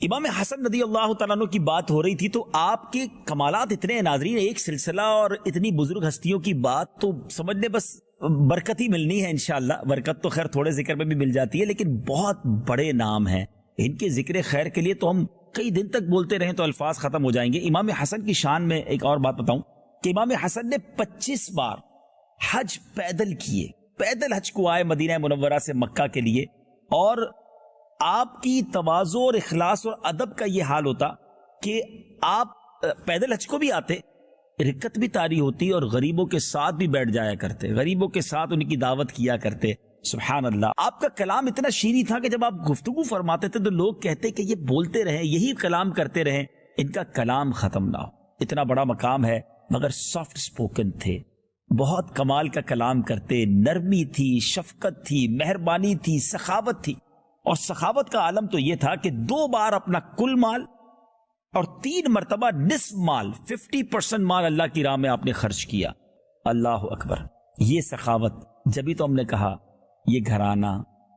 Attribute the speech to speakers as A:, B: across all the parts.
A: امام حسن رضی اللہ تعالیٰ عنہ کی بات ہو رہی تھی تو آپ کے کمالات اتنے ہیں ناظرین، ایک سلسلہ اور اتنی بزرگ ہستیوں کی بات تو سمجھ لیں بس برکت ہی ملنی ہے انشاءاللہ۔ برکت تو خیر تھوڑے ذکر میں بھی مل جاتی ہے، لیکن بہت بڑے نام ہیں، ان کے ذکر خیر کے لیے تو ہم کئی دن تک بولتے رہیں تو الفاظ ختم ہو جائیں گے۔ امام حسن کی شان میں ایک اور بات بتاؤں کہ امام حسن نے 25 بار حج پیدل کیے، پیدل حج کو آئے مدینہ منورہ سے مکہ کے لیے، اور آپ کی تواضع اور اخلاص اور ادب کا یہ حال ہوتا کہ آپ پیدل حج کو بھی آتے، رکعت بھی طاری ہوتی اور غریبوں کے ساتھ بھی بیٹھ جایا کرتے، غریبوں کے ساتھ ان کی دعوت کیا کرتے۔ سبحان اللہ، آپ کا کلام اتنا شیریں تھا کہ جب آپ گفتگو فرماتے تھے تو لوگ کہتے کہ یہ بولتے رہیں، یہی کلام کرتے رہیں، ان کا کلام ختم نہ ہو۔ اتنا بڑا مقام ہے مگر سافٹ سپوکن تھے، بہت کمال کا کلام کرتے، نرمی تھی، شفقت تھی، مہربانی تھی، سخاوت تھی۔ اور سخاوت کا عالم تو یہ تھا کہ 2 بار اپنا کل مال اور 3 مرتبہ نصف مال 50% مال اللہ کی راہ میں آپ نے خرچ کیا۔ اللہ اکبر، یہ سخاوت، جبھی تو ہم نے کہا یہ گھرانہ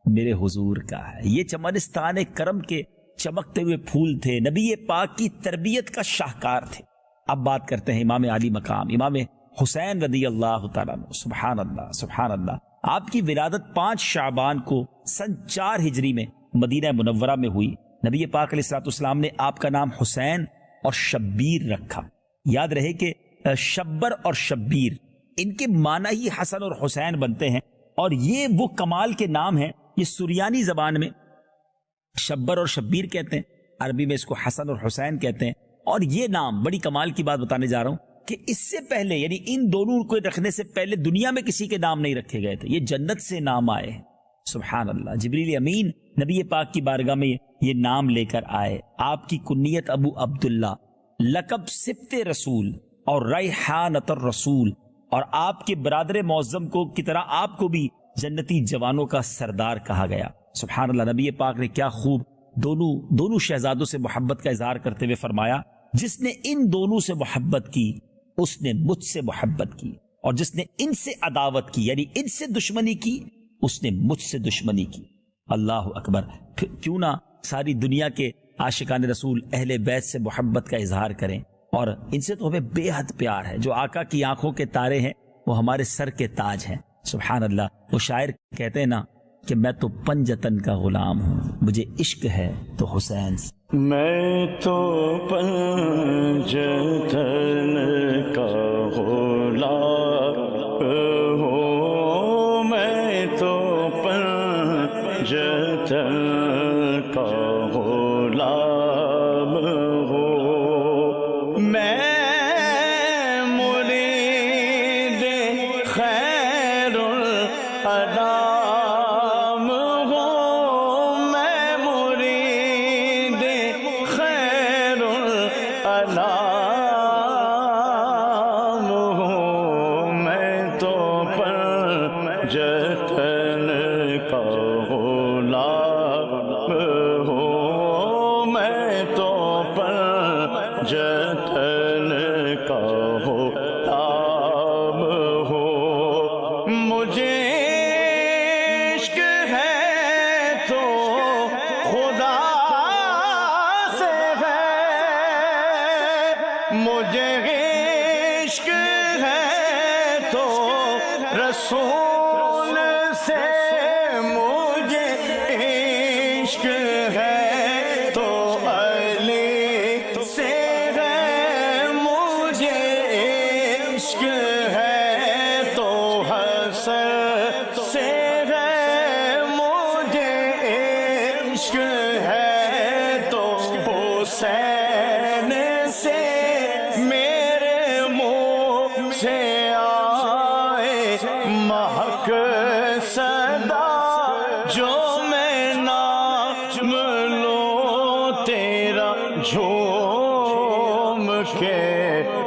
A: میرے حضور کا ہے، یہ چمنستان کرم کے چمکتے ہوئے پھول تھے، نبی پاک کی تربیت کا شاہکار تھے۔ اب بات کرتے ہیں امام علی مقام امام حسین رضی اللہ تعالیٰ عنہ۔ سبحان اللہ سبحان اللہ، آپ کی ولادت 5 شعبان کو سن 4 ہجری میں مدینہ منورہ میں ہوئی۔ نبی پاک علیہ الصلوۃ والسلام نے آپ کا نام حسین اور شبیر رکھا۔ یاد رہے کہ شبر اور شبیر ان کے معنی ہی حسن اور حسین بنتے ہیں، اور یہ وہ کمال کے نام ہیں۔ یہ سریانی زبان میں شبر اور شبیر کہتے ہیں، عربی میں اس کو حسن اور حسین کہتے ہیں۔ اور یہ نام، بڑی کمال کی بات بتانے جا رہا ہوں کہ اس سے پہلے یعنی ان دونوں کو رکھنے سے پہلے دنیا میں کسی کے نام نہیں رکھے گئے تھے، یہ جنت سے نام آئے ہیں۔ سبحان اللہ، جبریل امین نبی پاک کی بارگاہ میں یہ نام لے کر آئے۔ آپ کی کنیت ابو عبداللہ، لقب سبت رسول اور ریحانۃ الرسول، اور آپ کے برادر معظم کو کی طرح آپ کو بھی جنتی جوانوں کا سردار کہا گیا۔ سبحان اللہ، نبی پاک نے کیا خوب دونوں شہزادوں سے محبت کا اظہار کرتے ہوئے فرمایا، جس نے ان دونوں سے محبت کی اس نے مجھ سے محبت کی، اور جس نے ان سے عداوت کی یعنی ان سے دشمنی کی اس نے مجھ سے دشمنی کی۔ اللہ اکبر، کیوں نہ ساری دنیا کے عاشقان رسول اہل بیت سے محبت کا اظہار کریں، اور ان سے تو ہمیں بے حد پیار ہے۔ جو آقا کی آنکھوں کے تارے ہیں وہ ہمارے سر کے تاج ہیں۔ سبحان اللہ، وہ شاعر کہتے ہیں نا کہ میں تو پنجتن کا غلام ہوں، مجھے عشق ہے تو حسین سے۔
B: میں تو پنجتن کا غلام ہوں، میں تو پنجتن کا غلام ہوں، میں مرید خیر الانام ہوں، میں مرید خیر الانام ہوں، میں تو پنجتن کا غلام ہوں، میں تو پنجتن کا غلام ہوں، مجھے عشق ہے تو خدا سے ہے، مجھے عشق ہے تو رسول سے، مجھے عشق ہے تو علی سے ہے، مجھے عشق ہے تو حسن سے ہے، مجھے عشق ہے تو حسین سے، میرے منہ سے آئے مہک صدا جو میں نام لوں تیرا جھوم کے،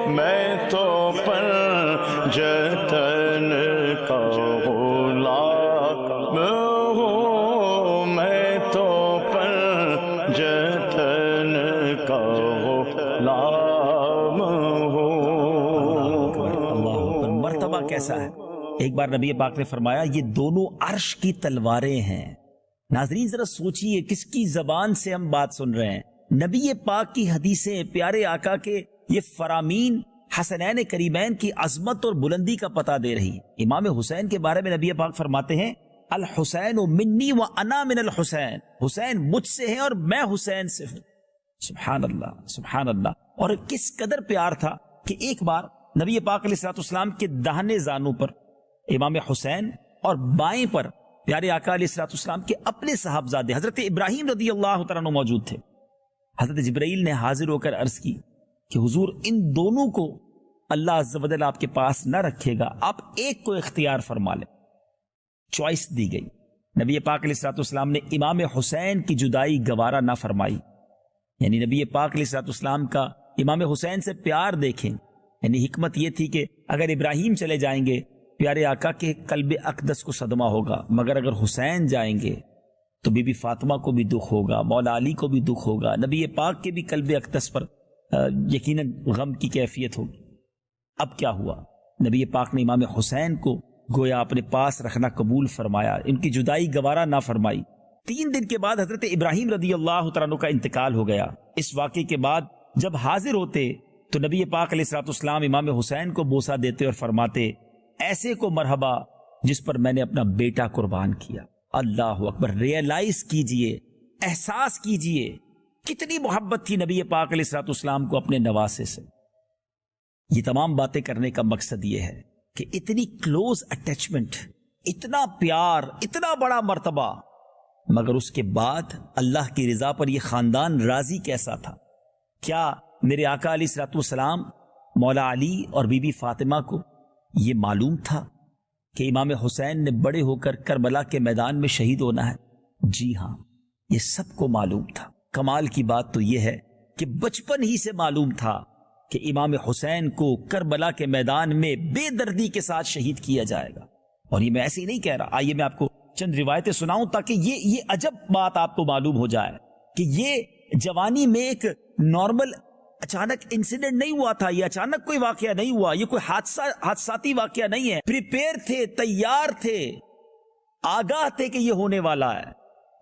B: میں تو پنجتن کا غلام ہوں، میں تو پنجتن کا غلام ہوں۔
A: اللہ اکبر، مرتبہ کیسا ہے۔ ایک بار نبی پاک نے فرمایا یہ دونوں عرش کی تلواریں ہیں۔ ناظرین ذرا سوچئے کس کی زبان سے ہم بات سن رہے ہیں۔ نبی پاک کی حدیثیں، پیارے آقا کے یہ فرامین حسنین کریمین کی عظمت اور بلندی کا پتہ دے رہی. امام حسین کے بارے میں نبی پاک فرماتے ہیں الحسین منی و انا من الحسین، حسین مجھ سے ہے اور میں حسین سے ہوں. سبحان اللہ سبحان اللہ. اور کس قدر پیار تھا کہ ایک بار نبی پاک علیہ الصلوۃ والسلام کے داہنے زانو پر امام حسین اور بائیں پر پیارے آقا علیہ الصلوۃ والسلام کے اپنے صاحبزادے حضرت ابراہیم رضی اللہ تعالیٰ عنہ موجود تھے. حضرت جبرائیل نے حاضر ہو کر عرض کی کہ حضور ان دونوں کو اللہ عز و جل آپ کے پاس نہ رکھے گا، آپ ایک کو اختیار فرما لیں. چوائس دی گئی. نبی پاک علیہ الصلوۃ والسلام نے امام حسین کی جدائی گوارا نہ فرمائی. یعنی نبی پاک علیہ الصلوۃ والسلام کا امام حسین سے پیار دیکھیں. یعنی حکمت یہ تھی کہ اگر ابراہیم چلے جائیں گے پیارے آقا کے قلب اقدس کو صدمہ ہوگا، مگر اگر حسین جائیں گے تو بی بی فاطمہ کو بھی دکھ ہوگا، مولا علی کو بھی دکھ ہوگا، نبی پاک کے بھی قلب اقدس پر یقیناً غم کی کیفیت ہوگی. اب کیا ہوا؟ نبی پاک نے امام حسین کو گویا اپنے پاس رکھنا قبول فرمایا، ان کی جدائی گوارا نہ فرمائی. 3 دن کے بعد حضرت ابراہیم رضی اللہ تعالیٰ عنہ کا انتقال ہو گیا. اس واقعے کے بعد جب حاضر ہوتے تو نبی پاک علیہ الصلوۃ والسلام امام حسین کو بوسہ دیتے اور فرماتے ایسے کو مرحبا جس پر میں نے اپنا بیٹا قربان کیا. اللہ اکبر. ریئلائز کیجئے، احساس کیجئے کتنی محبت تھی نبی پاک علیہ الصلوۃ والسلام کو اپنے نواسے سے. یہ تمام باتیں کرنے کا مقصد یہ ہے کہ اتنی کلوز اٹیچمنٹ، اتنا پیار، اتنا بڑا مرتبہ، مگر اس کے بعد اللہ کی رضا پر یہ خاندان راضی کیسا تھا؟ کیا میرے آقا علیہ الصلوۃ والسلام مولا علی اور بی بی فاطمہ کو یہ معلوم تھا کہ امام حسین نے بڑے ہو کر کربلا کے میدان میں شہید ہونا ہے؟ جی ہاں، یہ سب کو معلوم تھا. کمال کی بات تو یہ ہے کہ بچپن ہی سے معلوم تھا کہ امام حسین کو کربلا کے میدان میں بے دردی کے ساتھ شہید کیا جائے گا. اور یہ میں ایسے ہی نہیں کہہ رہا، آئیے میں آپ کو چند روایتیں سناؤں تاکہ یہ عجب بات آپ کو معلوم ہو جائے کہ یہ جوانی میں ایک نارمل اچانک انسیڈنٹ نہیں ہوا تھا، یہ اچانک کوئی واقعہ نہیں ہوا، یہ کوئی حادثاتی واقعہ نہیں ہے. پریپیئر تھے، تیار تھے، آگاہ تھے کہ یہ ہونے والا ہے.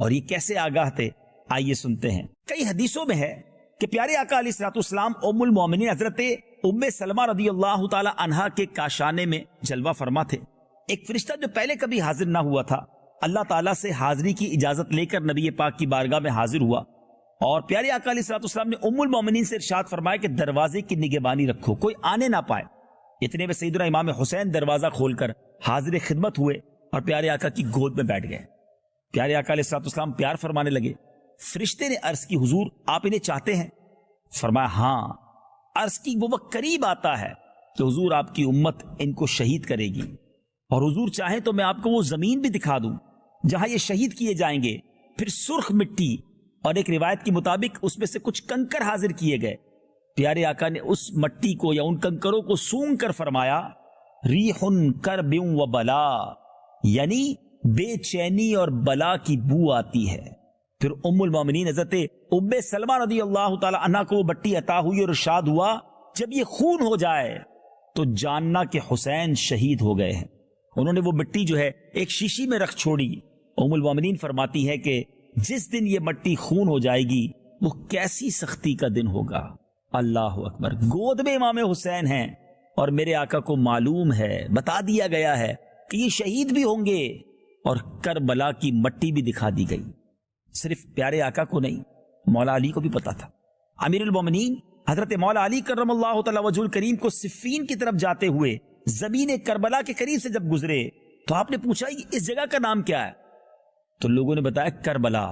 A: اور یہ کیسے آگاہ تھے؟ آئیے سنتے ہیں. کئی حدیثوں میں ہے کہ پیارے آقا علیہ الصلوۃ والسلام ام المومنین حضرت ام سلمہ رضی اللہ تعالی عنہا کے کاشانے میں جلوہ فرما تھے. ایک فرشتہ جو پہلے کبھی حاضر نہ ہوا تھا اللہ تعالیٰ سے حاضری کی اجازت لے کر نبی پاک کی بارگاہ میں حاضر ہوا اور پیارے آقا علیہ الصلوۃ والسلام نے ام المومنین سے ارشاد فرمایا کہ دروازے کی نگہبانی رکھو، کوئی آنے نہ پائے. اتنے میں سیدنا امام حسین دروازہ کھول کر حاضر خدمت ہوئے اور پیارے آقا کی گود میں بیٹھ گئے. پیارے آقا علیہ الصلوۃ والسلام پیار فرمانے لگے. فرشتے نے عرض کی حضور آپ انہیں چاہتے ہیں؟ فرمایا ہاں. عرض کی وہ وقت قریب آتا ہے کہ حضور آپ کی امت ان کو شہید کرے گی، اور حضور چاہیں تو میں آپ کو وہ زمین بھی دکھا دوں جہاں یہ شہید کیے جائیں گے. پھر سرخ مٹی اور ایک روایت کے مطابق اس میں سے کچھ کنکر حاضر کیے گئے. پیارے آقا نے اس مٹی کو یا ان کنکروں کو سونگ کر فرمایا ریح کرب و بلا، یعنی بے چینی اور بلا کی بو آتی ہے. پھر ام المومنین حضرت ام سلمہ رضی اللہ تعالی عنہ کو وہ مٹی عطا ہوئی اور ارشاد ہوا جب یہ خون ہو جائے تو جاننا کہ حسین شہید ہو گئے ہیں. انہوں نے وہ مٹی جو ہے ایک شیشی میں رکھ چھوڑی. ام المومنین فرماتی ہے کہ جس دن یہ مٹی خون ہو جائے گی وہ کیسی سختی کا دن ہوگا. اللہ اکبر. گود میں امام حسین ہیں اور میرے آقا کو معلوم ہے، بتا دیا گیا ہے کہ یہ شہید بھی ہوں گے، اور کربلا کی مٹی بھی دکھا دی گئی. صرف پیارے آقا کو نہیں، مولا علی کو بھی پتا تھا. امیر المومنین حضرت مولا علی کرم اللہ تعالی وجہ الکریم کو صفین کی طرف جاتے ہوئے زمین کربلا کے قریب سے جب گزرے تو آپ نے پوچھا اس جگہ کا نام کیا ہے؟ تو لوگوں نے بتایا کربلا.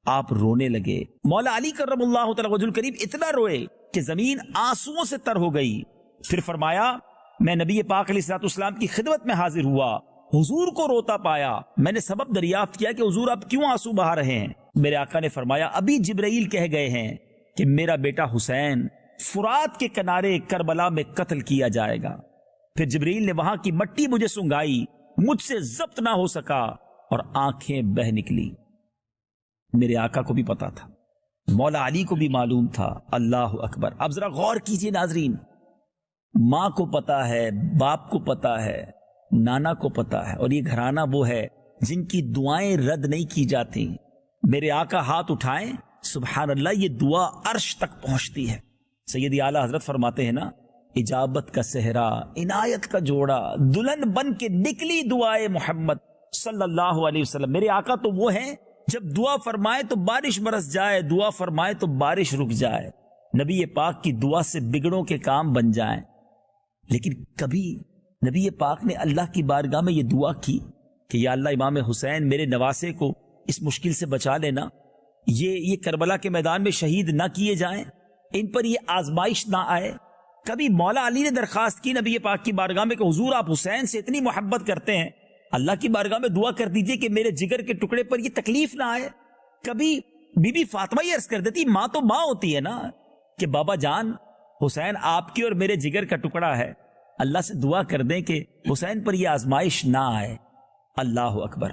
A: آپ رونے لگے. مولا علی کرم اللہ تعالی وجہ الکریم اتنا روئے کہ زمین آنسوؤں سے تر ہو گئی. پھر فرمایا میں نبی پاک علیہ الصلوۃ والسلام کی خدمت میں حاضر ہوا، حضور کو روتا پایا. میں نے سبب دریافت کیا کہ حضور آپ کیوں آنسو بہا رہے ہیں؟ میرے آقا نے فرمایا ابھی جبرائیل کہہ گئے ہیں کہ میرا بیٹا حسین فرات کے کنارے کربلا میں قتل کیا جائے گا. پھر جبرائیل نے وہاں کی مٹی مجھے سنگائی، مجھ سے ضبط نہ ہو سکا اور آنکھیں بہ نکلی. میرے آقا کو بھی پتا تھا، مولا علی کو بھی معلوم تھا. اللہ اکبر. اب ذرا غور کیجئے ناظرین، ماں کو پتا ہے، باپ کو پتا ہے، نانا کو پتا ہے، اور یہ گھرانہ وہ ہے جن کی دعائیں رد نہیں کی جاتی. میرے آقا ہاتھ اٹھائیں سبحان اللہ یہ دعا عرش تک پہنچتی ہے. سیدی اعلیٰ حضرت فرماتے ہیں نا، اجابت کا صحرا، عنایت کا جوڑا، دلہن بن کے نکلی دعائے محمد صلی اللہ علیہ وسلم. میرے آقا تو وہ ہیں جب دعا فرمائے تو بارش برس جائے، دعا فرمائے تو بارش رک جائے. نبی پاک کی دعا سے بگڑوں کے کام بن جائیں. لیکن کبھی نبی پاک نے اللہ کی بارگاہ میں یہ دعا کی کہ یا اللہ امام حسین میرے نواسے کو اس مشکل سے بچا لینا، یہ کربلا کے میدان میں شہید نہ کیے جائیں، ان پر یہ آزمائش نہ آئے. کبھی مولا علی نے درخواست کی نبی پاک کی بارگاہ میں کہ حضور آپ حسین سے اتنی محبت کرتے ہیں، اللہ کی بارگاہ میں دعا کر دیجئے کہ میرے جگر کے ٹکڑے پر یہ تکلیف نہ آئے. کبھی بی بی فاطمہ یہ عرض کر دیتی، ماں تو ماں ہوتی ہے نا، کہ بابا جان حسین آپ کی اور میرے جگر کا ٹکڑا ہے، اللہ سے دعا کر دیں کہ حسین پر یہ آزمائش نہ آئے. اللہ اکبر.